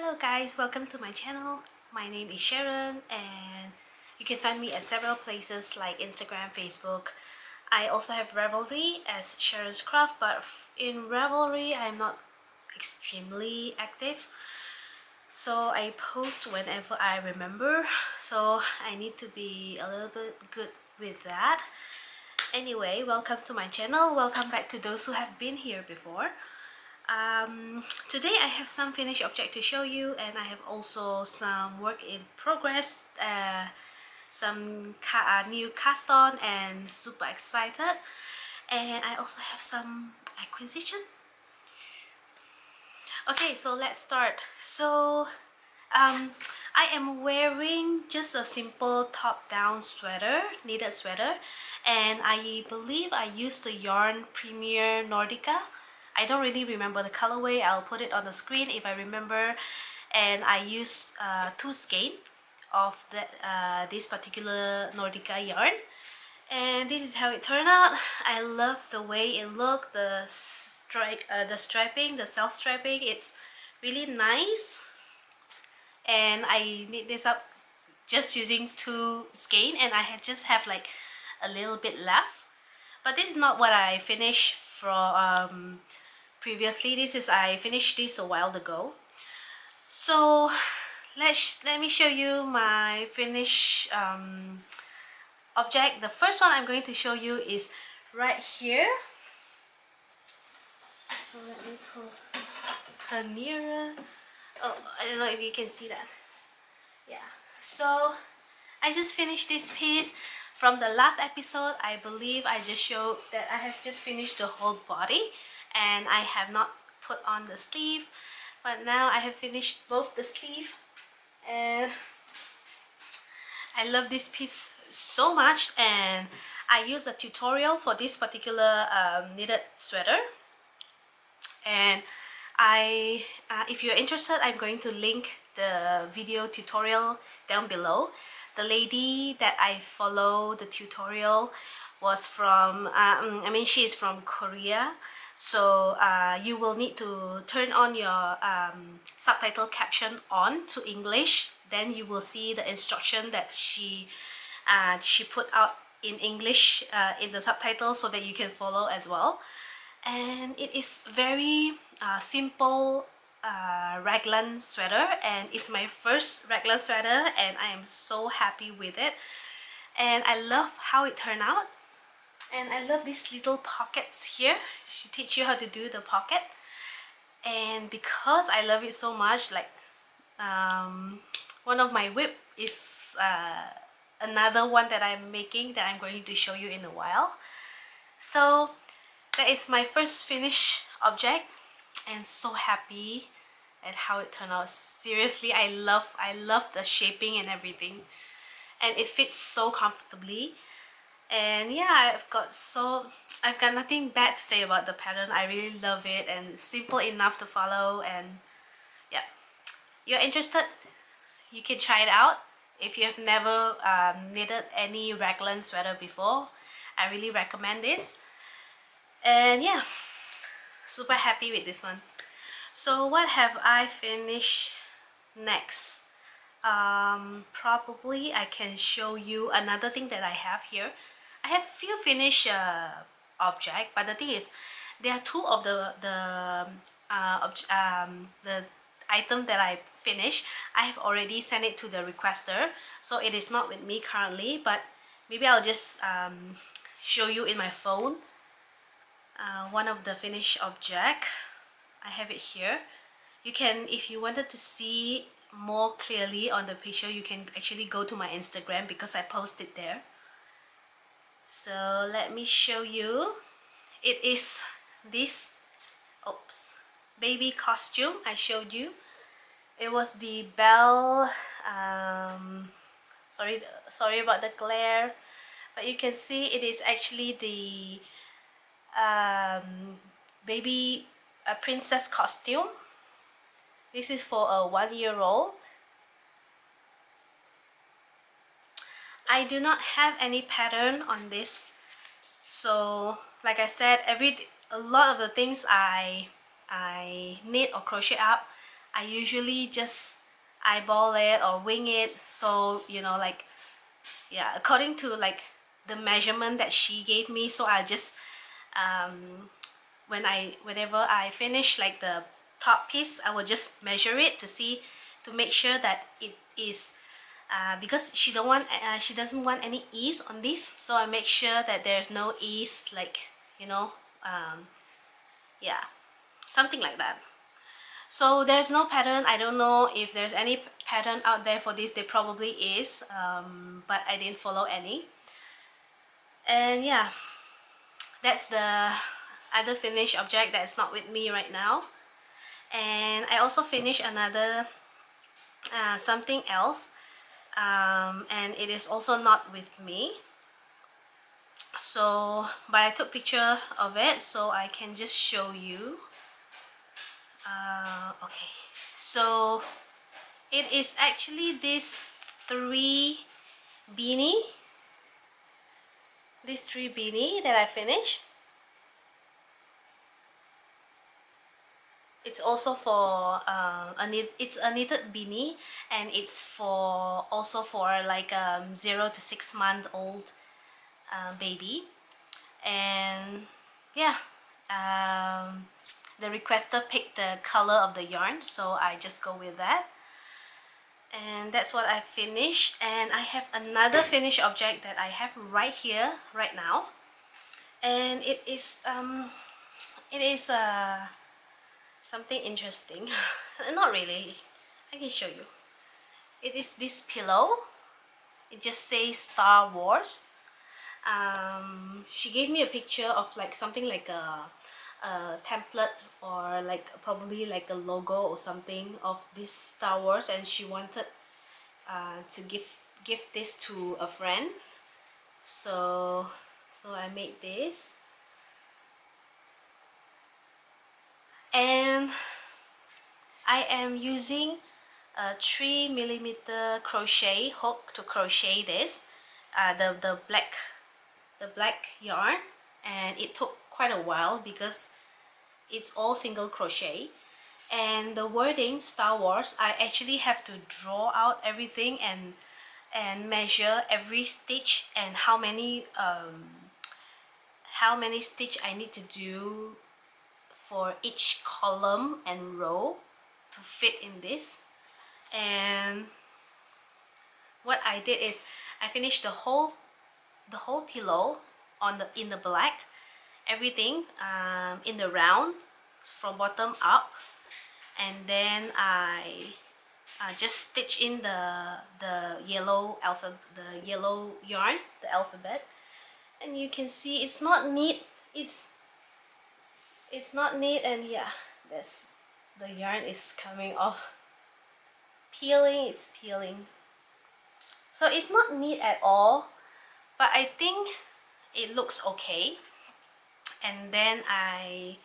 Hello guys, welcome to my channel. My name is Sharon and you can find me at several places like Instagram, Facebook. I also have Ravelry as Sharon's Craft, but in Ravelry I'm not extremely active. So I post whenever I remember, so I need to be a little bit good with that. Anyway, welcome to my channel. Welcome back to those who have been here before. Today I have some finished object to show you, and I have also some work in progress, some new cast on, and super excited. And I also have some acquisition. Okay, so let's start. So I am wearing just a simple top-down sweater, knitted sweater, and I believe I used the yarn Premier Nordica. I don't really remember the colorway. I'll put it on the screen if I remember. And I used 2 skein of this particular Nordica yarn. And this is how it turned out. I love the way it looked, the striping, the self striping. It's really nice. And I knit this up just using 2 skein, and I just have like a little bit left. But this is not what I finished from previously. I finished this a while ago. So let me show you my finished object. The first one I'm going to show you is right here. So let me pull her nearer. Oh, I don't know if you can see that. Yeah, so I just finished this piece. From the last episode, I believe I just showed that I have just finished the whole body and I have not put on the sleeve, but now I have finished both the sleeve, and I love this piece so much. And I use a tutorial for this particular knitted sweater, and if you're interested, I'm going to link the video tutorial down below. The lady that I follow the tutorial was from, she is from Korea. So you will need to turn on your subtitle caption on to English. Then you will see the instruction that she put out in English in the subtitle, so that you can follow as well. And it is very simple raglan sweater, and it's my first raglan sweater, and I am so happy with it. And I love how it turned out, and I love these little pockets here. She teach you how to do the pocket, and because I love it so much, like one of my whip is another one that I'm making that I'm going to show you in a while. So that is my first finished object, and so happy at how it turned out. Seriously, I love the shaping and everything, and it fits so comfortably. And yeah, I've got nothing bad to say about the pattern. I really love it, and it's simple enough to follow. And yeah, you're interested, you can try it out. If you have never knitted any raglan sweater before, I really recommend this. And yeah, super happy with this one. So what have I finished next? Probably I can show you another thing that I have here. I have few finished object, but the thing is, there are 2 of the item that I finished. I have already sent it to the requester, so it is not with me currently, but maybe I'll just show you in my phone. One of the finished object, I have it here. You can, if you wanted to see more clearly on the picture, you can actually go to my Instagram because I post it there. So let me show you. It is this baby costume I showed you. It was the Belle, sorry about the glare, but you can see it is actually the baby princess costume. This is for a 1-year-old. I do not have any pattern on this, so like I said, a lot of the things I knit or crochet up, I usually just eyeball it or wing it, so you know, like, yeah, according to like the measurement that she gave me. So I just whenever I finish like the top piece, I will just measure it to see, to make sure that it is because she doesn't want any ease on this, so I make sure that there's no ease, like, you know, yeah, something like that. So there's no pattern. I don't know if there's any pattern out there for this. There probably is, but I didn't follow any. And yeah, that's the other finished object that's not with me right now. And I also finished another something else, and it is also not with me. So, but I took picture of it, so I can just show you. Okay, so it is actually this three beanie, that I finished. It's also for it's a knitted beanie, and it's for also for like 0 to 6 month old baby. And yeah, the requester picked the color of the yarn, so I just go with that. And that's what I finished. And I have another finished object that I have right here right now, and it is something interesting. Not really, I can show you. It is this pillow. It just says Star Wars. She gave me a picture of like something like a template, or like probably like a logo or something of this Star Wars, and she wanted to give this to a friend. So I made this, and I am using a 3mm crochet hook to crochet this, the black yarn, and it took quite a while because it's all single crochet. And the wording Star Wars, I actually have to draw out everything and measure every stitch, and how many stitch I need to do for each column and row to fit in this. And what I did is I finished the whole pillow in the black, everything in the round from bottom up, and then I just stitch in the yellow yarn, the alphabet. And you can see it's not neat. It's not neat, and yeah, this the yarn is coming off, peeling. It's peeling, so it's not neat at all, but I think it looks okay. And then I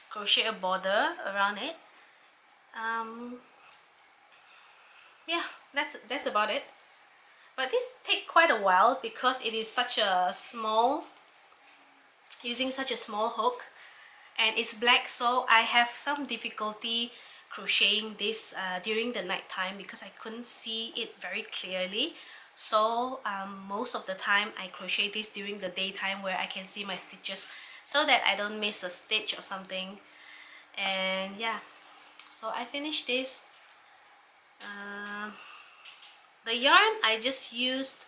crochet a border around it. Yeah, that's about it. But this take quite a while because it is such a small, using such a small hook, and it's black, so I have some difficulty crocheting this during the night time because I couldn't see it very clearly. So most of the time I crochet this during the daytime where I can see my stitches, so that I don't miss a stitch or something. And yeah, so I finished this. The yarn I just used,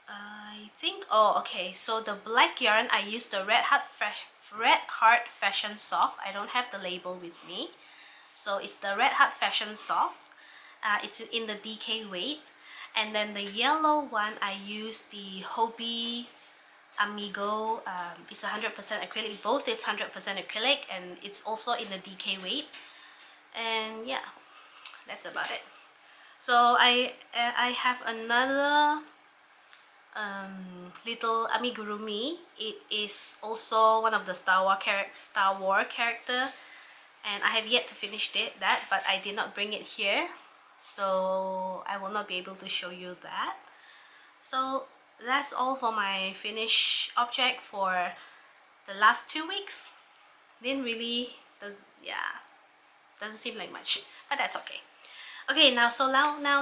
I think, oh okay, so the black yarn I used the Red Heart Fashion Soft. I don't have the label with me, so it's the Red Heart Fashion Soft. It's in the DK weight. And then the yellow one I used the Hobbii Amigo. It's 100% acrylic. Both is 100% acrylic, and it's also in the DK weight. And yeah, that's about it. So I have another little amigurumi. It is also one of the Star Wars character, and I have yet to finish that, but I did not bring it here, so I will not be able to show you that. So that's all for my finished object for the last 2 weeks. Didn't really, yeah, doesn't seem like much, but that's okay. Okay, now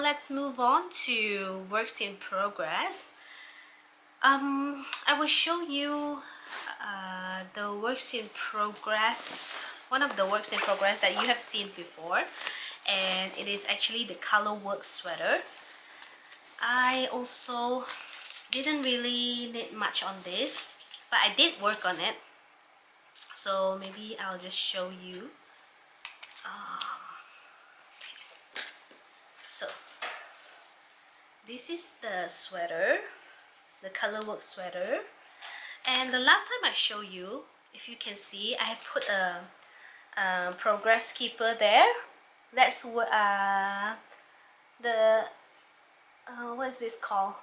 let's move on to works in progress. I will show you the works in progress, one of the works in progress that you have seen before, and it is actually the Colorwork sweater. I also didn't really knit much on this, but I did work on it, so maybe I'll just show you. So this is the sweater, the Colorwork sweater, and the last time I showed you, if you can see, I have put a progress keeper there. That's what the what is this called?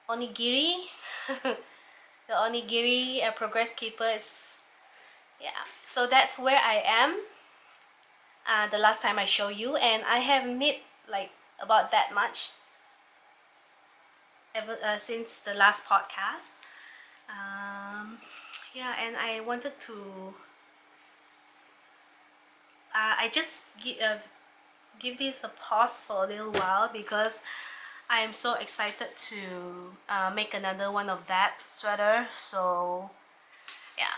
Onigiri. The onigiri progress keeper is, yeah. So that's where I am. The last time I showed you, and I have knit like about that much ever since the last podcast. Yeah, and I wanted to. I just give this a pause for a little while because I am so excited to make another one of that sweater. So yeah,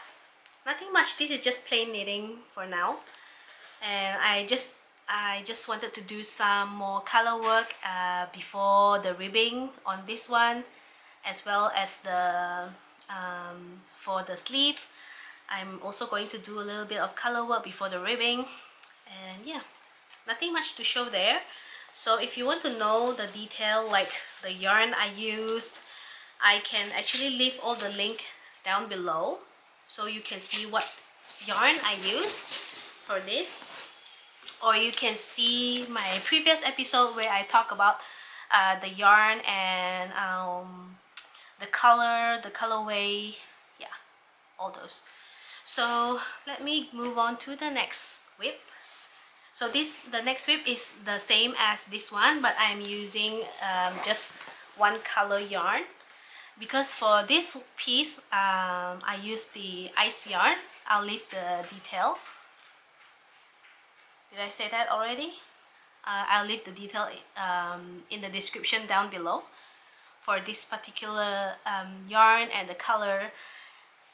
nothing much. This is just plain knitting for now, and I just wanted to do some more color work before the ribbing on this one, as well as the for the sleeve. I'm also going to do a little bit of color work before the ribbing, and yeah, nothing much to show there. So if you want to know the detail, like the yarn I used, I can actually leave all the link down below so you can see what yarn I used for this, or you can see my previous episode where I talk about the yarn and the color, the colorway, yeah, all those. So let me move on to the next whip. So the next whip is the same as this one, but I'm using just one color yarn, because for this piece I use the ice yarn. I'll leave the detail. Did I say that already? I'll leave the detail in the description down below for this particular yarn and the color.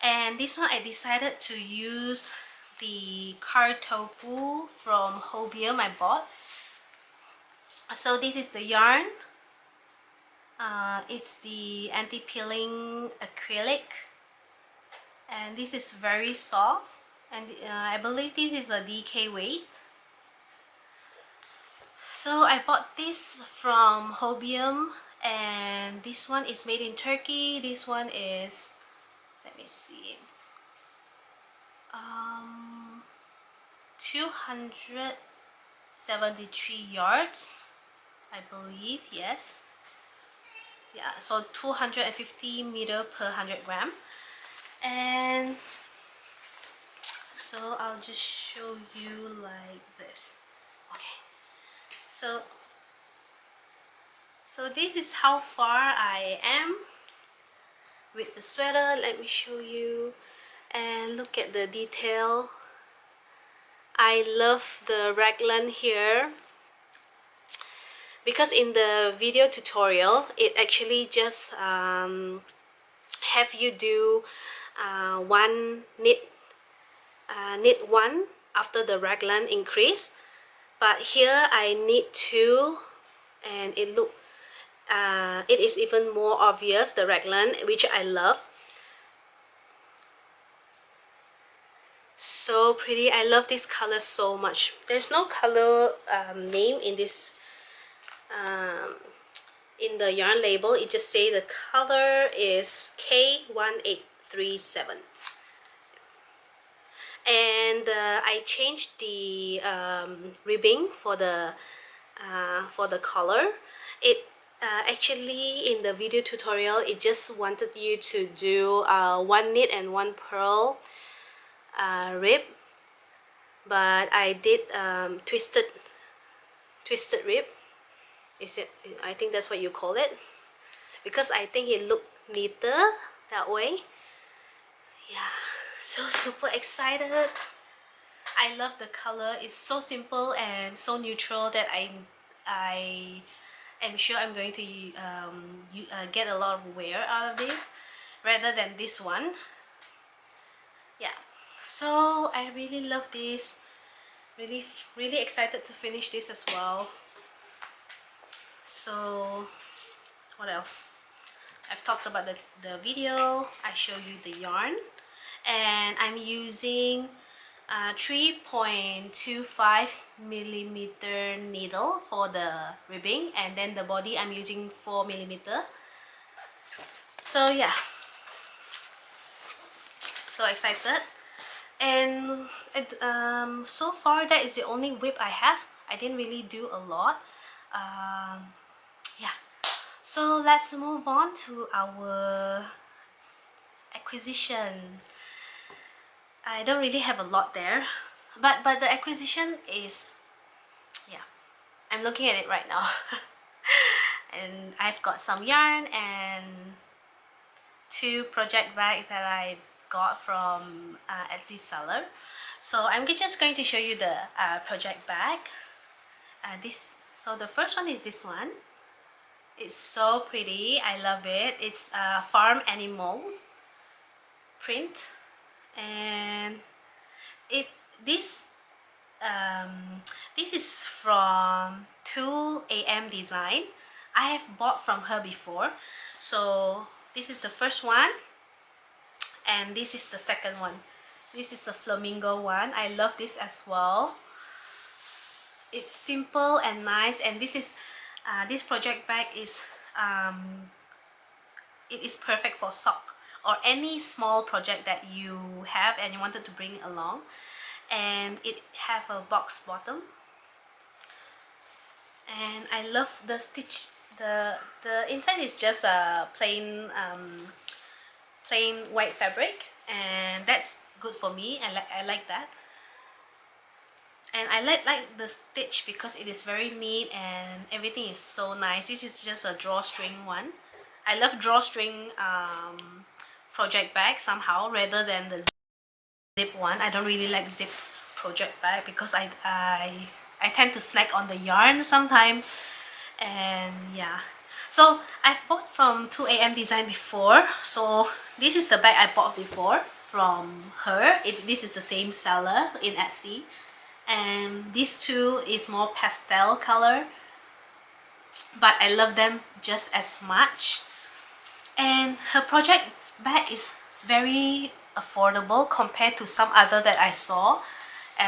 And this one I decided to use the Kartopu from Hobbii I bought. So this is the yarn. It's the anti-peeling acrylic, and this is very soft, and I believe this is a DK weight. So I bought this from Hobbii, and this one is made in Turkey. This one is, let me see, 273 yards, I believe, yes. Yeah, so 250 meter per 100 gram. And so I'll just show you like this. Okay, so this is how far I am with the sweater. Let me show you, and look at the detail. I love the raglan here, because in the video tutorial it actually just have you do one knit one after the raglan increase, but here I knit two, and it is even more obvious, the raglan, which I love. So pretty. I love this color so much. There's no color name in this in the yarn label. It just say the color is K1837, and I changed the ribbing for the color. It actually in the video tutorial it just wanted you to do one knit and one purl rib, but I did twisted rib. Is it? I think that's what you call it, because I think it looked neater that way. Yeah, so super excited. I love the color. It's so simple and so neutral that I am sure I'm going to get a lot of wear out of this rather than this one. Yeah, so I really love this. Really excited to finish this as well. So what else? I've talked about the video. I show you the yarn, and I'm using 3.25 millimeter needle for the ribbing, and then the body I'm using 4 millimeter. So yeah, so excited. And so far that is the only whip I have. I didn't really do a lot. Yeah, so let's move on to our acquisition. I don't really have a lot there, but the acquisition is, yeah, I'm looking at it right now. And I've got some yarn and 2 project bags that I got from Etsy seller. So I'm just going to show you the project bag. So the first one is this one. It's so pretty. I love it. It's farm animals print, and this is from 2AM Design. I have bought from her before. So this is the first one, and this is the second one. This is the flamingo one. I love this as well. It's simple and nice, and this project bag is it is perfect for sock or any small project that you have and you wanted to bring along. And it have a box bottom, and I love the stitch. The inside is just a plain white fabric, and that's good for me. I like that. And I like the stitch because it is very neat and everything is so nice. This is just a drawstring one. I love drawstring project bag somehow rather than the zip one. I don't really like zip project bag because I tend to snack on the yarn sometimes. And yeah, so I've bought from 2AM Design before. So this is the bag I bought before from her. This is the same seller in Etsy, and these two is more pastel color, but I love them just as much. And her project bag is very affordable compared to some other that I saw.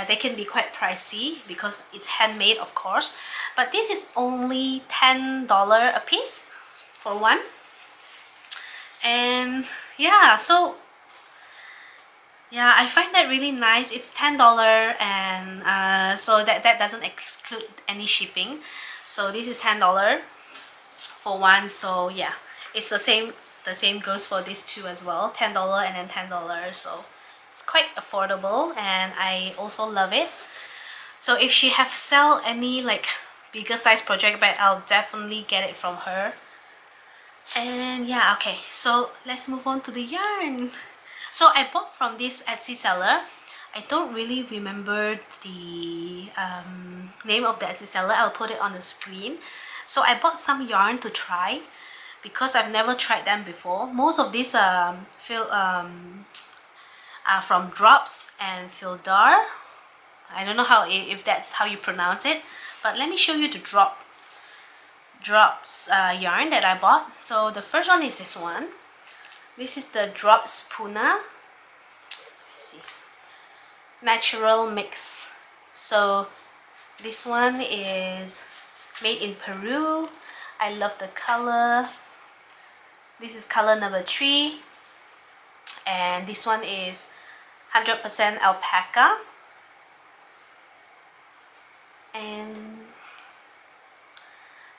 They can be quite pricey because it's handmade, of course, but this is only $10 a piece for one. And yeah, so yeah, I find that really nice. It's $10, and so that doesn't exclude any shipping. So this is $10 for one. So yeah, it's the same goes for these two as well, $10 and then $10. So it's quite affordable, and I also love it. So if she have sell any like bigger size project bag, I'll definitely get it from her. And yeah, okay, so let's move on to the yarn. So I bought from this Etsy seller. I don't really remember the name of the Etsy seller. I'll put it on the screen. So I bought some yarn to try because I've never tried them before. Most of these are from Drops and Fildar. I don't know if that's how you pronounce it, but let me show you the Drops yarn that I bought. So the first one is this one. This is the Drops Puna. Let's see, natural mix. So this one is made in Peru. I love the color. This is color number 3, and this one is 100% alpaca, and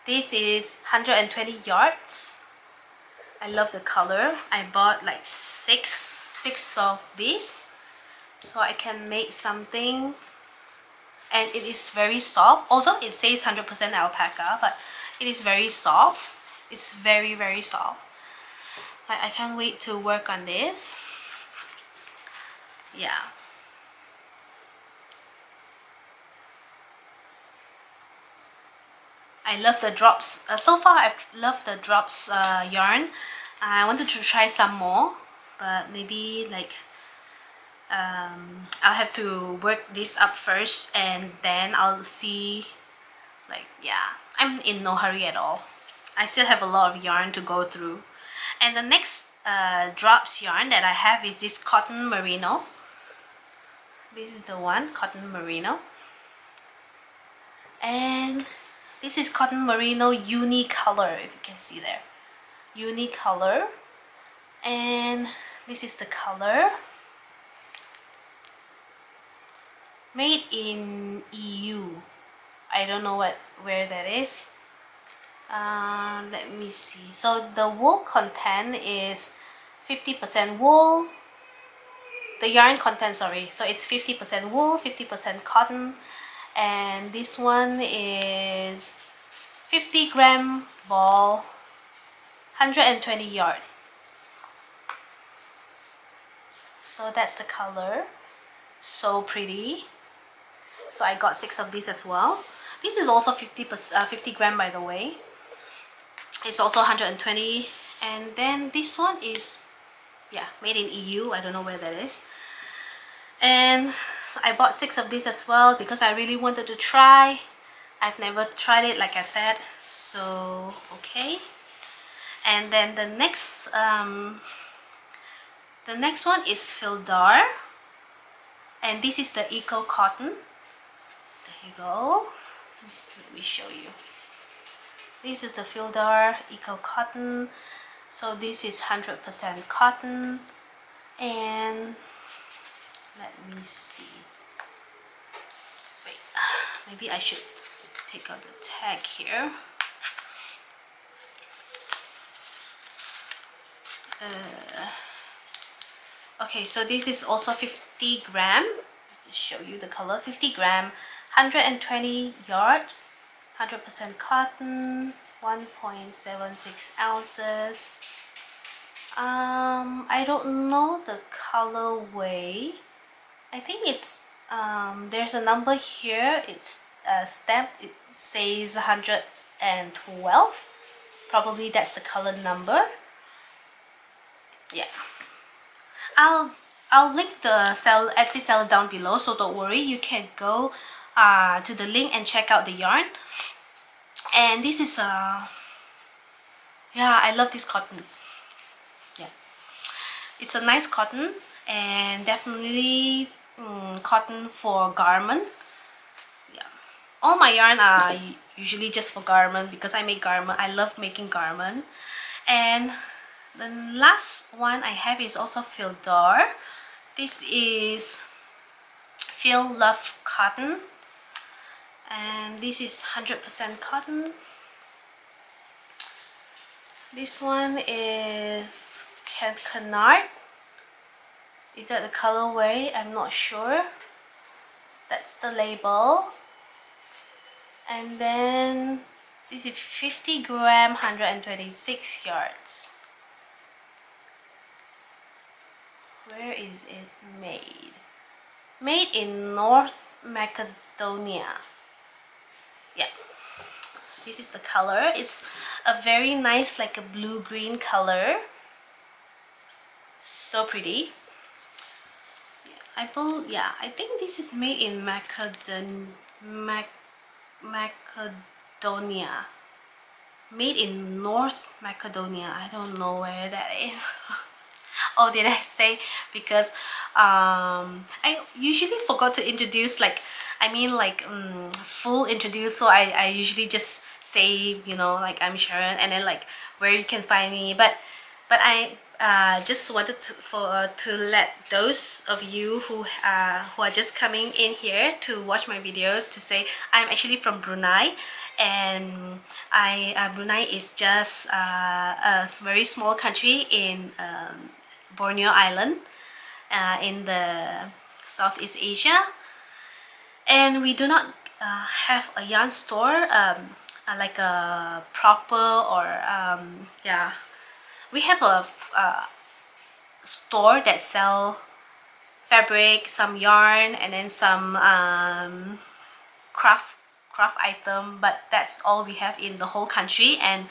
this is 120 yards. I love the color. I bought like six of these so I can make something, and it is very soft. Although it says 100% alpaca, but it is very soft. It's very soft. I can't wait to work on this. Yeah. I love the drops. So far I've loved the drops yarn. I wanted to try some more, but maybe like I'll have to work this up first and then I'll see. Like, yeah, I'm in no hurry at all. I still have a lot of yarn to go through. And the next drops yarn that I have is this cotton merino. This is the one, cotton merino. And this is cotton merino unicolor, if you can see there. Unicolor. And this is the color. Made in EU. I don't know where that is. Let me see. So the wool content is 50% wool. The yarn content, sorry. So it's 50% wool, 50% cotton. And this one is 50-gram ball, 120 yard. So that's the color. So pretty. So I got 6 of these as well. This is also 50 gram, by the way. It's also 120. And then this one is, yeah, made in EU. I don't know where that is. And so I bought 6 of these as well because I really wanted to try. I've never tried it, like I said. So okay. And then the next one is Fildar, and this is the Eco Cotton. There you go. Let me show you. This is the Fildar Eco Cotton. So this is 100% cotton. And let me see. Wait, maybe I should take out the tag here. Okay, so this is also 50 gram. I'll show you the color. 50 gram, 120 yards, 100% cotton, 1.76 ounces. I don't know the colorway. I think it's there's a number here. It's stamped. It says 112. Probably that's the color number. Yeah. I'll link the Etsy seller down below, so don't worry. You can go to the link and check out the yarn. And this is yeah, I love this cotton. Yeah, it's a nice cotton, and definitely cotton for garment. Yeah, all my yarn are usually just for garment because I make garment. I love making garment. And the last one I have is also Fildar. This is Feel Love Cotton, and this is 100% cotton. This one is Canard. Is that the colorway? I'm not sure. That's the label. And then this is 50 gram, 126 yards. Where is it made? Made in North Macedonia. Yeah. This is the color. It's a very nice, like a blue-green color. So pretty. Yeah, I think this is made in Macedonia. Made in North Macedonia. I don't know where that is. Oh, did I say? Because I usually forgot to introduce, like, full introduce. So I usually just say, you know, like, I'm Sharon, and then like where you can find me. But I just wanted to let those of you who are just coming in here to watch my video to say I'm actually from Brunei. And Brunei is just a very small country in Borneo Island, in the Southeast Asia, and we do not have a yarn store like a proper, or yeah, we have a store that sell fabric, some yarn, and then some craft craft item, but that's all we have in the whole country, and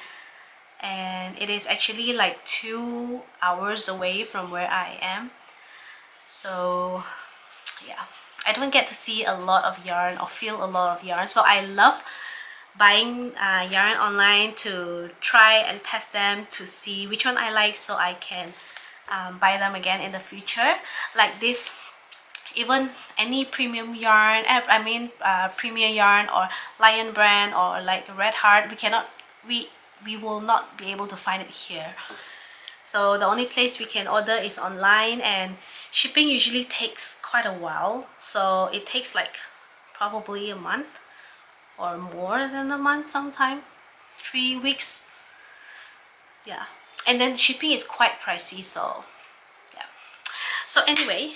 it is actually like 2 hours away from where I am. So yeah, I don't get to see a lot of yarn or feel a lot of yarn, so I love buying yarn online to try and test them to see which one I like, so I can buy them again in the future. Like this, even any premium yarn, I mean premium yarn or Lion brand or like Red Heart, we will not be able to find it here. So the only place we can order is online, and shipping usually takes quite a while. So it takes like probably a month or more than a month, sometime 3 weeks. Yeah, and then shipping is quite pricey, so yeah. So anyway,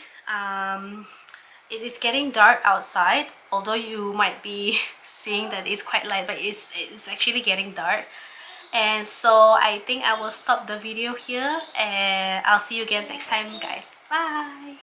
it is getting dark outside, although you might be seeing that it's quite light, but it's actually getting dark. And so I think I will stop the video here, and I'll see you again next time, guys. Bye.